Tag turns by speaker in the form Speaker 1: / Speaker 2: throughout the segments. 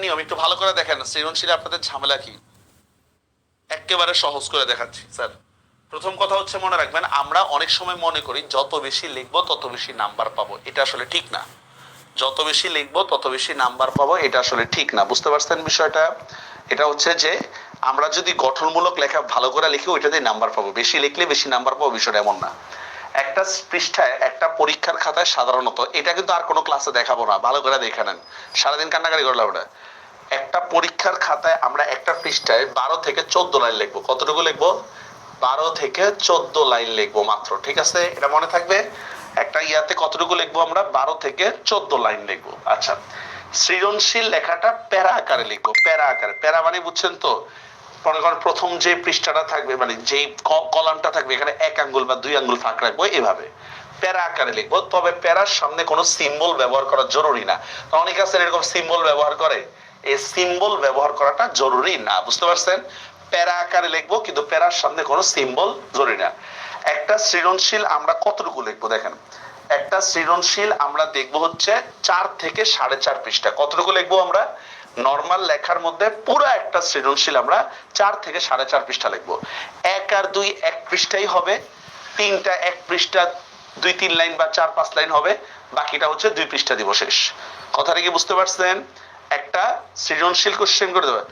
Speaker 1: নিয়ম একটু ভালো করে দেখেন, সৃজনশীলে আপনাদের ঝামেলা কি। একেবারে সহজ করে দেখাচ্ছি স্যার। প্রথম কথা হচ্ছে মনে রাখবেন, আমরা অনেক সময় মনে করি যত বেশি লিখবো তত বেশি নাম্বার পাবো, এটা আসলে ঠিক না। যত বেশি লিখবো তত বেশি নাম্বার পাবো, এটা আসলে ঠিক না। বুঝতে পারছেন বিষয়টা? এটা হচ্ছে যে আমরা যদি গঠনমূলক লেখা ভালো করে লিখি ওইটাতেই নাম্বার পাবো, বেশি লিখলে বেশি নাম্বার পাবো, বিষয়টা এমন না। একটা পৃষ্ঠায় একটা পরীক্ষার খাতায় সাধারণত, এটা কিন্তু আর কোনো ক্লাসে দেখাবো না, ভালো করে দেখে নেন, সারাদিন কান্নাকাটি করলাম ওটা। একটা পরীক্ষার খাতায় আমরা একটা পৃষ্ঠায় 12 থেকে 14 লাইন লিখবো। কতটুকু লিখবো? 12 থেকে 14 লাইন লিখবো মাত্র, ঠিক আছে? এটা মনে থাকবে। একটা ইয়াতে কতটুকু লিখবো আমরা? 12 থেকে 14 লাইন লিখবো। আচ্ছা, সৃজনশীল লেখাটা প্যারা আকারে লিখবো। প্যারা আকারে, প্যারা মানে বুঝছেন তো? মনে করেন প্রথম যে পৃষ্ঠাটা থাকবে, মানে যে কলামটা থাকবে, এখানে 1 আঙ্গুল বা 2 আঙ্গুল ফাঁক রাখবো, এভাবে প্যারা আকারে লিখবো। তবে প্যারার সামনে কোনো সিম্বল ব্যবহার করা জরুরি না। তো অনেকে আছে এরকম সিম্বল ব্যবহার করে, এই সিম্বল ব্যবহার করাটা জরুরি না। বুঝতে পারছেন? প্যারা আকারে লিখবো, কিন্তু প্যারার সামনে কোনো সিম্বল জরুরি না। একটা সৃজনশীল আমরা কতটুকু লিখবো দেখেন। একটা সৃজনশীল আমরা দেখবো হচ্ছে 4 থেকে 4.5 পৃষ্ঠা। কতটুকু লিখবো আমরা? নরমাল লেখার মধ্যে পুরো একটা সৃজনশীল আমরা 4 থেকে 4.5 পৃষ্ঠা লিখবো। 1 আর 2 1 পৃষ্ঠাই হবে, 3টা 1 পৃষ্ঠা 2-3 লাইন বা 4-5 লাইন হবে, বাকিটা হচ্ছে 2 পৃষ্ঠা দিব শেষ। কথাটা কি বুঝতে পারছেন? একটা সৃজনশীল কোশ্চেন করে দেবে,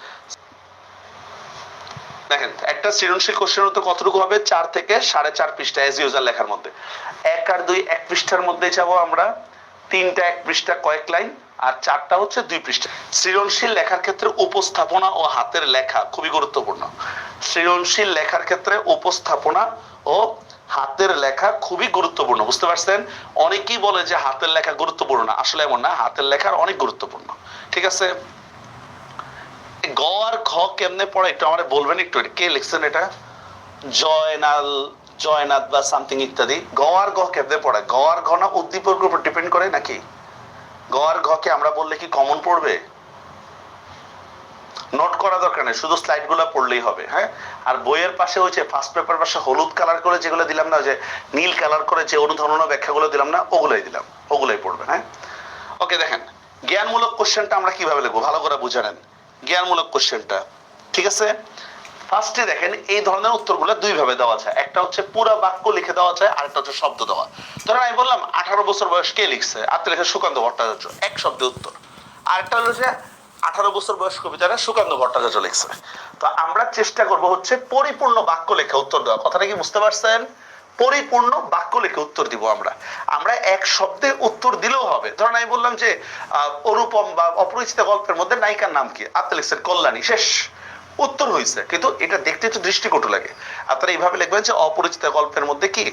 Speaker 1: দেখেন একটা সৃজনশীল কোশ্চেন উত্তর কতটুকু হবে? 4 থেকে 4.5 পৃষ্ঠা এজ ইউজুয়াল লেখার মধ্যে। 1 আর 2 1 পৃষ্ঠার মধ্যে যাবো আমরা, 3টা 1 পৃষ্ঠা কয়েক লাইন, আর 4টা হচ্ছে 2 পৃষ্ঠা। সৃজনশীল লেখার ক্ষেত্রে উপস্থাপনা ও হাতের লেখা খুবই গুরুত্বপূর্ণ। সৃজনশীল লেখার ক্ষেত্রে উপস্থাপনা ও হাতের লেখা খুবই গুরুত্বপূর্ণ। বুঝতে পারছেন? অনেকেই বলে যে হাতের লেখা গুরুত্বপূর্ণ না, আসলে এমন না, হাতের লেখার অনেক গুরুত্বপূর্ণ। ঠিক আছে? গ আর ঘ কেমনে পড়ে একটু আমারে বলবেন একটু, কে লিখছেন এটা? জয়নাল, জয়নাথ বা সামথিং ইত্যাদি। গ আর ঘ কেমনে পড়ে? গ আর ঘ না উদ্দীপকের উপর ডিপেন্ড করে নাকি? গ আর ঘ কে আমরা বললে কি কমন পড়বে? নোট করা দরকার নেই, শুধু স্লাইড গুলো পড়লেই হবে। হ্যাঁ, আর বইয়ের পাশে হচ্ছে ফার্স্ট পেপার পাশে হলুদ কালার করে যেগুলো দিলাম না, যে নীল কালার করে যে অনুধাবন ব্যাখ্যাগুলো দিলাম না, ওগুলাই দিলাম, ওগুলাই পড়বেন। হ্যাঁ, ওকে। দেখেন জ্ঞানমূলক কোশ্চেনটা আমরা কিভাবে লিখবো ভালো করে বুঝে নেন। জ্ঞানমূলক কোশ্চেনটা, ঠিক আছে? ফার্স্টে দেখেন এই ধরনের উত্তরগুলো দুই ভাবে দেওয়া যায়। একটা হচ্ছে পুরো বাক্য লিখে দেওয়া যায়, আরেকটা হচ্ছে শব্দ দেওয়া। ধরেন আমি বললাম 18 বছর বয়স কে লিখছে? আপনি লিখে সুকান্ত ভট্টাচার্য, এক শব্দে উত্তর। আরেকটা হলো যে 18 বছর বয়স কবিতাটা সুকান্ত ভট্টাচার্য লিখছে। তো আমরা চেষ্টা করব হচ্ছে পরিপূর্ণ বাক্য লিখে উত্তর দেওয়া। কথাটা কি বুঝতে পারছেন? পরিপূর্ণ বাক্য লিখে উত্তর দিব আমরা। আমরা এক শব্দে উত্তর দিলেও হবে। ধরেন আমি বললাম যে অনুপম বা অপরিচিত গল্পের মধ্যে নায়িকার নাম কি? আপনি লিখছেন কল্যাণী, শেষ, উত্তর হয়েছে। কিন্তু এটা দেখতে একটু দৃষ্টিকটু লাগে। আপনারা এইভাবে লিখবেন যে অপরিচিত গল্পের মধ্যে কি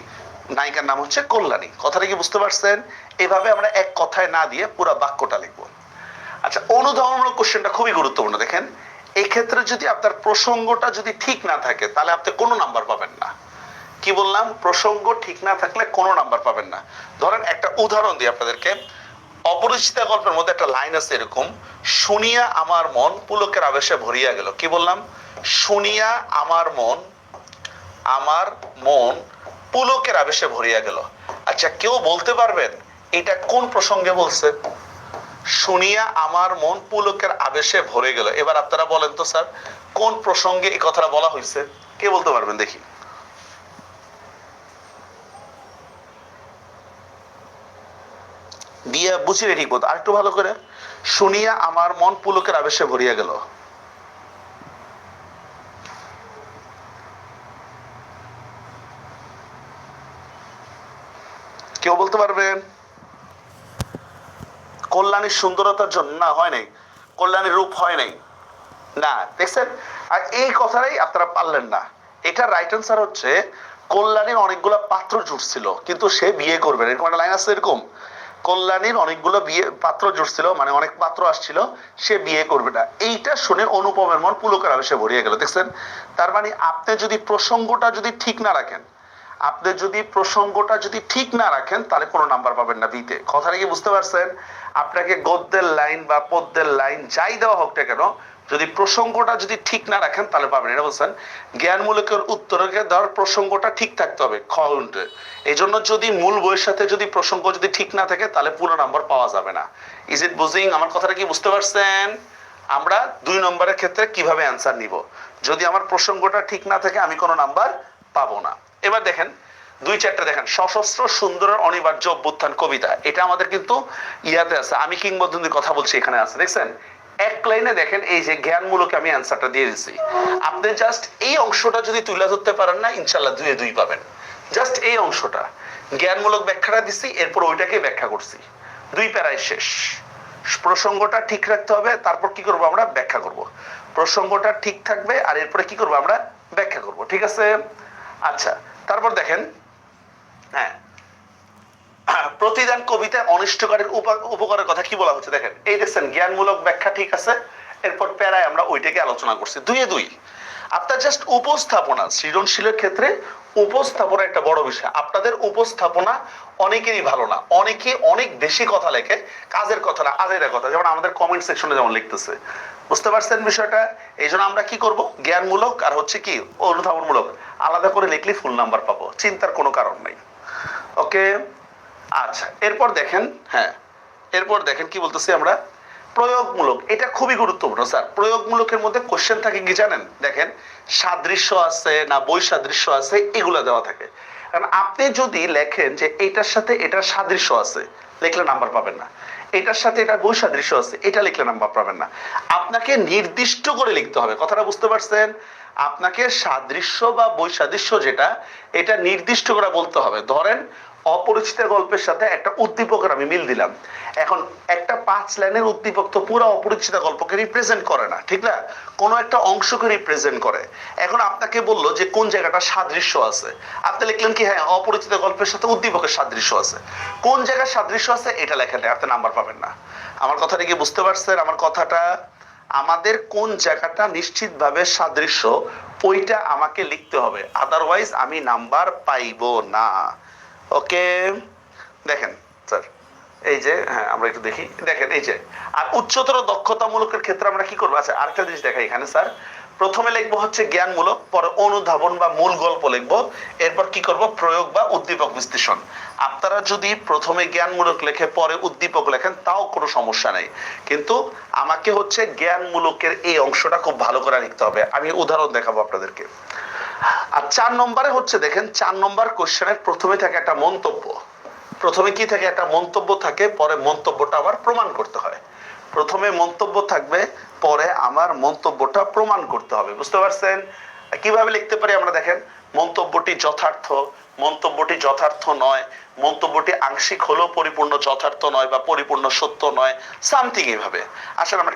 Speaker 1: নায়িকার নাম হচ্ছে কল্যাণী। কথাটা কি বুঝতে পারছেন? এইভাবে আমরা এক কথায় না দিয়ে পুরো বাক্যটা লিখবো। আচ্ছা, অনুধাবনমূলক কোশ্চেনটা খুবই গুরুত্বপূর্ণ। দেখেন এই ক্ষেত্রে যদি আপনার প্রসঙ্গটা যদি ঠিক না থাকে তাহলে আপনি কোনো নাম্বার পাবেন না। কি বললাম? প্রসঙ্গ ঠিক না থাকলে কোনো নাম্বার পাবেন না। ধরেন একটা উদাহরণ দিই আপনাদেরকে। অপরিচিত গল্পের মধ্যে একটা লাইন আছে এরকম, শুনিয়া আমার মন পুলকের আবেশে ভরিয়া গেল। কি বললাম? শুনিয়া আমার মন পুলকের আবেশে ভরিয়া গেল। আচ্ছা, কেউ বলতে পারবেন এটা কোন প্রসঙ্গে বলছে? শুনিয়া আমার মন পুলকের আবেশে ভরে গেল। এবার আপনারা বলেন তো স্যার, কোন প্রসঙ্গে এই কথাটা বলা হয়েছে? কে বলতে পারবেন দেখি? দিয়ে বুঝিয়ে ঠিক বলতো আর একটু ভালো করে। শুনিয়া আমার মন পুলকের আবেশে ভরিয়া গেল। কেউ বলতে পারবেন? কল্যাণীর সুন্দরতার জন্য? না, হয় নাই। কল্যাণীর রূপ হয় নাই, না। দেখছেন? আর এই কথাটাই আপনারা পারলেন না। এটা রাইট অ্যান্সার হচ্ছে কল্যাণীর অনেকগুলো পাত্র জুটছিল কিন্তু সে বিয়ে করবে না। এরকম একটা লাইন আছে এরকম, কল্যাণীর অনেকগুলো বিয়ে পাত্র জুটছিল, মানে অনেক পাত্র আসছিল, সে বিয়ে করবে না। এইটা শুনে অনুপমের মন পুলকের আবেশে ভরিয়ে গেল। দেখছেন? তার মানে আপনি যদি প্রসঙ্গটা যদি ঠিক না রাখেন, আপনি যদি প্রসঙ্গটা যদি ঠিক না রাখেন তাহলে কোনো নাম্বার পাবেন না বিতে। কথাটা কি বুঝতে পারছেন? আপনাকে গদ্যের লাইন বা পদ্যের লাইন যাই দেওয়া হোক না কেন, যদি প্রসঙ্গটা যদি ঠিক না রাখেন তাহলে পাবেন। এটা বলছেন জ্ঞানমূলকের উত্তরকে দেওয়ার প্রসঙ্গটা ঠিক থাকতে হবে খন্ডে। এই জন্য যদি মূল বইয়ের সাথে যদি প্রসঙ্গ যদি ঠিক না থাকে তাহলে পুরো নাম্বার পাওয়া যাবে না। ইজ ইট বুঝিং? আমার কথাটা কি বুঝতে পারছেন? আমরা 2 নম্বরের ক্ষেত্রে কিভাবে অ্যান্সার নিব। যদি আমার প্রসঙ্গটা ঠিক না থাকে আমি কোনো নাম্বার পাবো না। এবার দেখেন 2-4টা দেখেন, সশস্ত্র সুন্দরের অনিবার্য অভ্যুত্থান কবিতা, এটা আমাদের কিন্তু ইয়াতে আছে, আমি কিংবদন্তির কথা বলছি এখানে আছে, দেখছেন এক লাইনে দেখেন এই যে জ্ঞানমূলক আমি অ্যান্সারটা দিয়ে দিচ্ছি। আপনি জাস্ট এই অংশটা যদি তুলে ধরতে পারেন না, ইনশাল্লাহ 2-2 পাবেন। জাস্ট এই অংশটা জ্ঞানমূলক ব্যাখ্যাটা দিচ্ছি, এরপর ওইটাকে ব্যাখ্যা করছি, 2 প্যারায় শেষ। প্রসঙ্গটা ঠিক রাখতে হবে, তারপর কি করব আমরা ব্যাখ্যা করব। প্রসঙ্গটা ঠিক থাকবে আর এরপরে কি করব আমরা ব্যাখ্যা করব, ঠিক আছে। আচ্ছা তারপর দেখেন, হ্যাঁ প্রতিদান কবিতায় অনিষ্টকারীর উপকারের কথা কি বলা হচ্ছে দেখেন, এই দেখছেন জ্ঞানমূলক ব্যাখ্যা ঠিক আছে, এরপর প্যারায় আমরা ওইটাকে আলোচনা করছি 2-2। আপনার জাস্ট উপস্থাপনা, সৃজনশীলের ক্ষেত্রে উপস্থাপনা একটা বড় বিষয়। আপনাদের উপস্থাপনা অনেকেরই ভালো না, অনেকে অনেক বেশি কথা লেখে, কাজের কথা না আজের কথা, যেমন আমাদের কমেন্ট সেকশনে যেমন লিখতেছে, বুঝতে পারছেন বিষয়টা। এই জন্য আমরা কি করব, জ্ঞানমূলক আর হচ্ছে কি অনুধাবনমূলক আলাদা করে লিখলে ফুল নাম্বার পাবো, চিন্তার কোনো কারণ নাই। ওকে আচ্ছা এরপর দেখেন, হ্যাঁ এরপর দেখেন কি বলতেছি আমরা, প্রয়োগমূলক, এটা খুবই গুরুত্বপূর্ণ স্যার। প্রয়োগমূলকের মধ্যে কোশ্চেন থাকে কি জানেন, দেখেন সাদৃশ্য আছে না বৈসাদৃশ্য আছে এগুলা দেওয়া থাকে। কারণ আপনি যদি লেখেন যে এটার সাথে এটার সাদৃশ্য আছে, লিখলে নাম্বার পাবেন না। এটার সাথে এটা বৈসাদৃশ্য আছে, এটা লিখলে নাম্বার পাবেন না। আপনাকে নির্দিষ্ট করে লিখতে হবে, কথাটা বুঝতে পারছেন। আপনাকে সাদৃশ্য বা বৈসাদৃশ্য যেটা, এটা নির্দিষ্ট করে বলতে হবে। ধরেন অপরিচিত গল্পের সাথে একটা উদ্দীপকের আমি মিল দিলাম, এখন একটা 5 লাইনের উদ্দীপক তো পুরো অপরিচিত গল্পকে রিপ্রেজেন্ট করে না, ঠিক না, কোনো একটা অংশকে রিপ্রেজেন্ট করে। এখন আপনাকে বললো যে কোন জায়গাটা সাদৃশ্য আছে, আপনি লিখলেন কি হ্যাঁ অপরিচিত গল্পের সাথে উদ্দীপকের সাদৃশ্য আছে, কোন জায়গায় সাদৃশ্য আছে এটা লেখেন, আপনি নাম্বার পাবেন না। আমার কথাটা কি বুঝতে পারছেন আমার কথাটা? আমাদের কোন জায়গাটা নিশ্চিতভাবে সাদৃশ্য ওইটা আমাকে লিখতে হবে, আদারওয়াইজ আমি নাম্বার পাইবো না। ওকে দেখেন স্যার, এই যে হ্যাঁ আমরা একটু দেখি, দেখেন এই যে আর উচ্চতর দক্ষতামূলকের ক্ষেত্রে আমরা কি করবো। আচ্ছা আরেকটা জিনিস দেখাই এখানে স্যার, প্রথমে লিখবো হচ্ছে জ্ঞানমূলক, পরে অনুধাবন বা মূল গল্প লিখবো, এরপর কি করব প্রয়োগ বা উদ্দীপক বিশ্লেষণ। আপনারা যদি প্রথমে জ্ঞানমূলক লেখে পরে উদ্দীপক লেখেন তাও কোনো সমস্যা নেই, কিন্তু আমাকে হচ্ছে জ্ঞানমূলকের এই অংশটা খুব ভালো করে লিখতে হবে। আমি উদাহরণ দেখাবো আপনাদেরকে। আর 4 নম্বরে হচ্ছে দেখেন 4 নম্বর কোশ্চেনের প্রথমে থাকে একটা মন্তব্য, প্রথমে কি থাকে একটা মন্তব্য থাকে, পরে মন্তব্যটা আবার প্রমাণ করতে হয়। প্রথমে মন্তব্য থাকবে, পরে আমার মন্তব্যটা প্রমাণ করতে হবে, বুঝতে পারছেন। কিভাবে লিখতে পারি আমরা দেখেন, মন্তব্যটি যথার্থ, মন্তব্যটি যথার্থ নয়, মন্তব্যটি আংশিক হলেও পরিপূর্ণ যথার্থ নয় বা পরিপূর্ণ সত্য নয়, সামথিং এইভাবে। আসলে আমরা